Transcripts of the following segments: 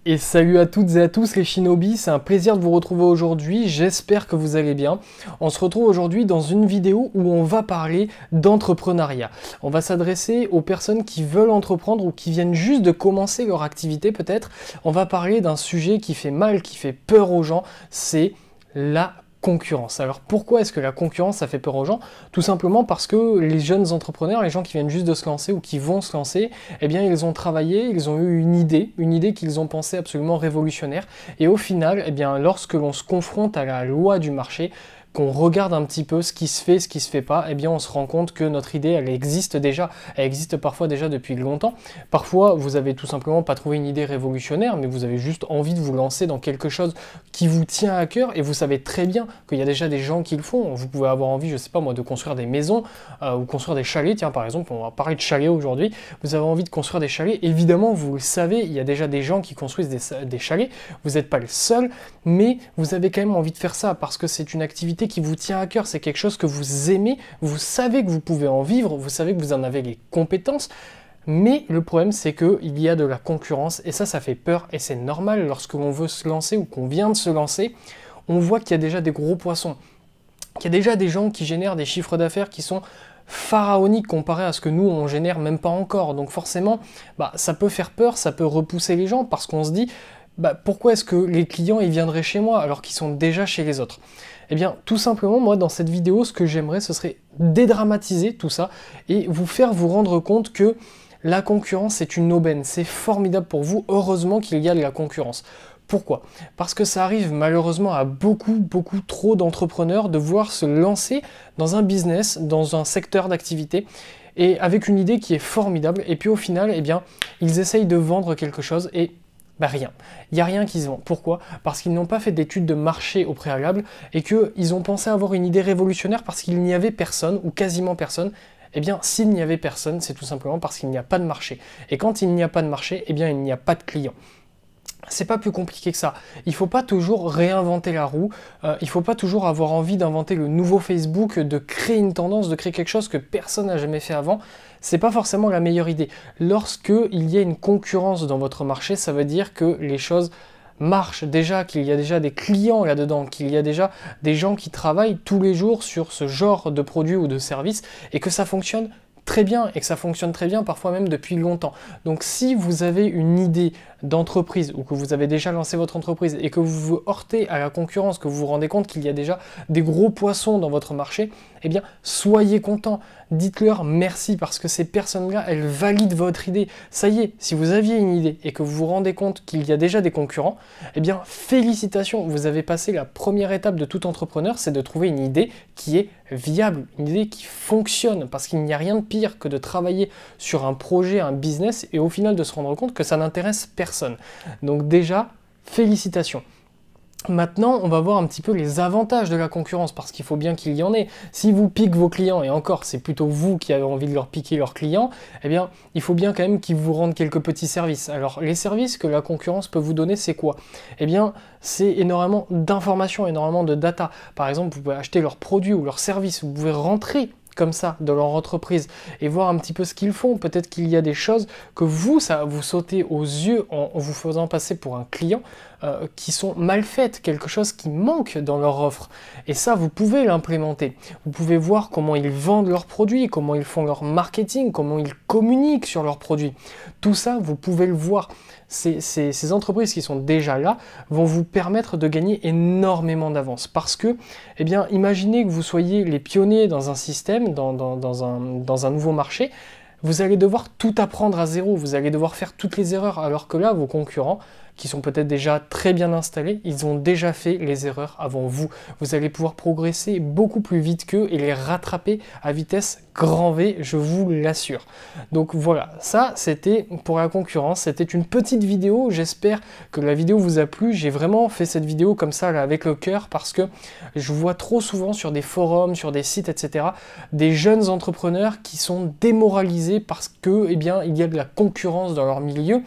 Et salut à toutes et à tous les Shinobi, c'est un plaisir de vous retrouver aujourd'hui, j'espère que vous allez bien. On se retrouve aujourd'hui dans une vidéo où on va parler d'entrepreneuriat. On va s'adresser aux personnes qui veulent entreprendre ou qui viennent juste de commencer leur activité peut-être. On va parler d'un sujet qui fait mal, qui fait peur aux gens, c'est la concurrence. Alors pourquoi est-ce que la concurrence ça fait peur aux gens? Tout simplement parce que les jeunes entrepreneurs, les gens qui viennent juste de se lancer ou qui vont se lancer, eh bien ils ont travaillé, ils ont eu une idée qu'ils ont pensé absolument révolutionnaire et au final, eh bien lorsque l'on se confronte à la loi du marché, qu'on regarde un petit peu ce qui se fait pas, eh bien on se rend compte que notre idée, elle existe déjà, elle existe parfois déjà depuis longtemps. Parfois, vous avez tout simplement pas trouvé une idée révolutionnaire, mais vous avez juste envie de vous lancer dans quelque chose qui vous tient à cœur, et vous savez très bien qu'il y a déjà des gens qui le font. Vous pouvez avoir envie, je sais pas moi, de construire des maisons, ou construire des chalets, tiens par exemple, on va parler de chalets aujourd'hui, vous avez envie de construire des chalets, évidemment vous le savez, il y a déjà des gens qui construisent des chalets, vous n'êtes pas le seul, mais vous avez quand même envie de faire ça, parce que c'est une activité qui vous tient à cœur, c'est quelque chose que vous aimez, vous savez que vous pouvez en vivre, vous savez que vous en avez les compétences, mais le problème c'est qu'il y a de la concurrence et ça fait peur et c'est normal lorsque l'on veut se lancer ou qu'on vient de se lancer, on voit qu'il y a déjà des gros poissons, qu'il y a déjà des gens qui génèrent des chiffres d'affaires qui sont pharaoniques comparé à ce que nous on génère même pas encore, donc forcément ça peut faire peur, ça peut repousser les gens parce qu'on se dit pourquoi est-ce que les clients ils viendraient chez moi alors qu'ils sont déjà chez les autres? Eh bien, tout simplement, moi, dans cette vidéo, ce que j'aimerais, ce serait dédramatiser tout ça et vous faire vous rendre compte que la concurrence, c'est une aubaine. C'est formidable pour vous. Heureusement qu'il y a de la concurrence. Pourquoi? Parce que ça arrive malheureusement à beaucoup trop d'entrepreneurs de vouloir se lancer dans un business, dans un secteur d'activité, et avec une idée qui est formidable. Et puis au final, eh bien, ils essayent de vendre quelque chose et rien. Il n'y a rien qui se vend. Pourquoi? Parce qu'ils n'ont pas fait d'études de marché au préalable et qu'ils ont pensé avoir une idée révolutionnaire parce qu'il n'y avait personne ou quasiment personne. Eh bien, s'il n'y avait personne, c'est tout simplement parce qu'il n'y a pas de marché. Et quand il n'y a pas de marché, eh bien, il n'y a pas de clients. C'est pas plus compliqué que ça. Il ne faut pas toujours réinventer la roue, il ne faut pas toujours avoir envie d'inventer le nouveau Facebook, de créer une tendance, de créer quelque chose que personne n'a jamais fait avant. C'est pas forcément la meilleure idée. Lorsque il y a une concurrence dans votre marché, ça veut dire que les choses marchent déjà, qu'il y a déjà des clients là-dedans, qu'il y a déjà des gens qui travaillent tous les jours sur ce genre de produit ou de service et que ça fonctionne très bien et que ça fonctionne très bien parfois même depuis longtemps. Donc si vous avez une idée d'entreprise ou que vous avez déjà lancé votre entreprise et que vous vous heurtez à la concurrence, que vous vous rendez compte qu'il y a déjà des gros poissons dans votre marché, eh bien soyez content, dites-leur merci parce que ces personnes-là, elles valident votre idée. Ça y est, si vous aviez une idée et que vous vous rendez compte qu'il y a déjà des concurrents, eh bien félicitations, vous avez passé la première étape de tout entrepreneur, c'est de trouver une idée qui est viable, une idée qui fonctionne, parce qu'il n'y a rien de pire que de travailler sur un projet, un business, et au final de se rendre compte que ça n'intéresse personne. Donc déjà, félicitations. Maintenant, on va voir un petit peu les avantages de la concurrence, parce qu'il faut bien qu'il y en ait. Si vous piquez vos clients, et encore, c'est plutôt vous qui avez envie de leur piquer leurs clients, eh bien, il faut bien quand même qu'ils vous rendent quelques petits services. Alors, les services que la concurrence peut vous donner, c'est quoi? Eh bien, c'est énormément d'informations, énormément de data. Par exemple, vous pouvez acheter leurs produits ou leurs services, vous pouvez rentrer comme ça dans leur entreprise et voir un petit peu ce qu'ils font. Peut-être qu'il y a des choses que vous, ça va vous sauter aux yeux en vous faisant passer pour un client qui sont mal faites, quelque chose qui manque dans leur offre. Et ça, vous pouvez l'implémenter. Vous pouvez voir comment ils vendent leurs produits, comment ils font leur marketing, comment ils communiquent sur leurs produits. Tout ça, vous pouvez le voir. Ces entreprises qui sont déjà là vont vous permettre de gagner énormément d'avance. Parce que, eh bien, imaginez que vous soyez les pionniers dans un système, dans un nouveau marché, vous allez devoir tout apprendre à zéro, vous allez devoir faire toutes les erreurs, alors que là, vos concurrents, qui sont peut-être déjà très bien installés, ils ont déjà fait les erreurs avant vous. Vous allez pouvoir progresser beaucoup plus vite qu'eux et les rattraper à vitesse grand V, je vous l'assure. Donc voilà, ça c'était pour la concurrence, c'était une petite vidéo, j'espère que la vidéo vous a plu. J'ai vraiment fait cette vidéo comme ça là, avec le cœur parce que je vois trop souvent sur des forums, sur des sites, etc. des jeunes entrepreneurs qui sont démoralisés parce que, eh bien, il y a de la concurrence dans leur milieu.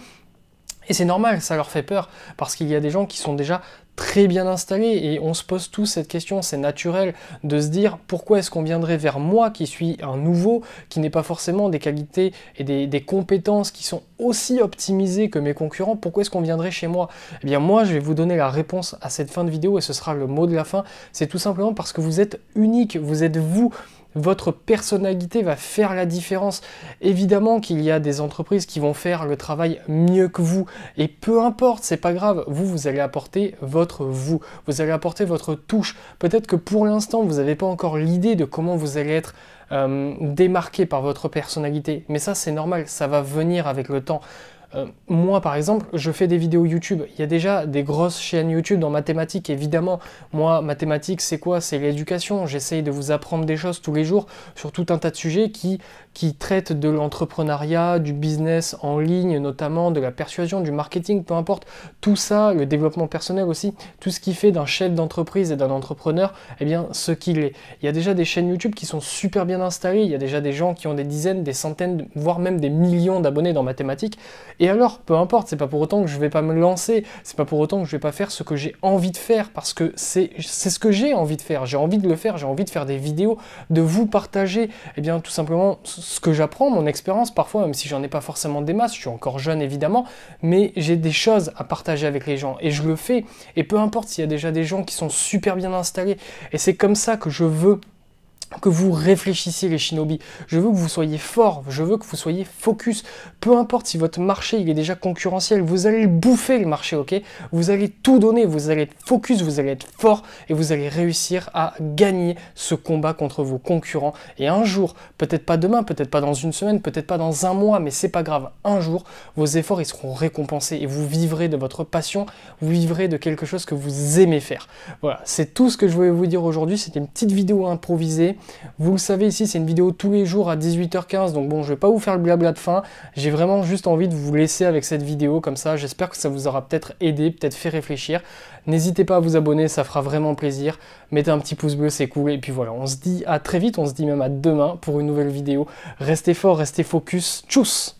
Et c'est normal, ça leur fait peur, parce qu'il y a des gens qui sont déjà très bien installé et on se pose tous cette question, c'est naturel de se dire pourquoi est-ce qu'on viendrait vers moi qui suis un nouveau, qui n'est pas forcément des qualités et des compétences qui sont aussi optimisées que mes concurrents, pourquoi est-ce qu'on viendrait chez moi? Eh bien moi je vais vous donner la réponse à cette fin de vidéo et ce sera le mot de la fin, c'est tout simplement parce que vous êtes unique, vous êtes vous. Votre personnalité va faire la différence. Évidemment qu'il y a des entreprises qui vont faire le travail mieux que vous. Et peu importe, c'est pas grave. Vous allez apporter votre vous. Vous allez apporter votre touche. Peut-être que pour l'instant, vous n'avez pas encore l'idée de comment vous allez être démarqué par votre personnalité. Mais ça, c'est normal. Ça va venir avec le temps. Moi par exemple, je fais des vidéos YouTube, il y a déjà des grosses chaînes YouTube dans mathématiques, évidemment. Moi, mathématiques, c'est quoi? C'est l'éducation. J'essaye de vous apprendre des choses tous les jours sur tout un tas de sujets qui traitent de l'entrepreneuriat, du business en ligne notamment, de la persuasion, du marketing, peu importe. Tout ça, le développement personnel aussi, tout ce qui fait d'un chef d'entreprise et d'un entrepreneur, eh bien, ce qu'il est. Il y a déjà des chaînes YouTube qui sont super bien installées, il y a déjà des gens qui ont des dizaines, des centaines, voire même des millions d'abonnés dans mathématiques. Et alors, peu importe, c'est pas pour autant que je vais pas me lancer, c'est pas pour autant que je vais pas faire ce que j'ai envie de faire, parce que c'est ce que j'ai envie de faire, j'ai envie de le faire, j'ai envie de faire des vidéos, de vous partager, eh bien tout simplement ce que j'apprends, mon expérience, parfois même si j'en ai pas forcément des masses, je suis encore jeune évidemment, mais j'ai des choses à partager avec les gens, et je le fais, et peu importe s'il y a déjà des gens qui sont super bien installés, et c'est comme ça que je veux que vous réfléchissiez les shinobi, je veux que vous soyez forts, je veux que vous soyez focus, peu importe si votre marché il est déjà concurrentiel, vous allez le bouffer le marché, ok? Vous allez tout donner, vous allez être focus, vous allez être fort et vous allez réussir à gagner ce combat contre vos concurrents et un jour, peut-être pas demain, peut-être pas dans une semaine, peut-être pas dans un mois, mais c'est pas grave, un jour, vos efforts ils seront récompensés et vous vivrez de votre passion, vous vivrez de quelque chose que vous aimez faire. Voilà, c'est tout ce que je voulais vous dire aujourd'hui, c'était une petite vidéo improvisée. Vous le savez, ici c'est une vidéo tous les jours à 18h15, donc bon, je vais pas vous faire le blabla de fin, j'ai vraiment juste envie de vous laisser avec cette vidéo comme ça, j'espère que ça vous aura peut-être aidé, peut-être fait réfléchir. N'hésitez pas à vous abonner, ça fera vraiment plaisir, mettez un petit pouce bleu, c'est cool, et puis voilà, on se dit à très vite, on se dit même à demain pour une nouvelle vidéo. Restez forts, restez focus, tchuss!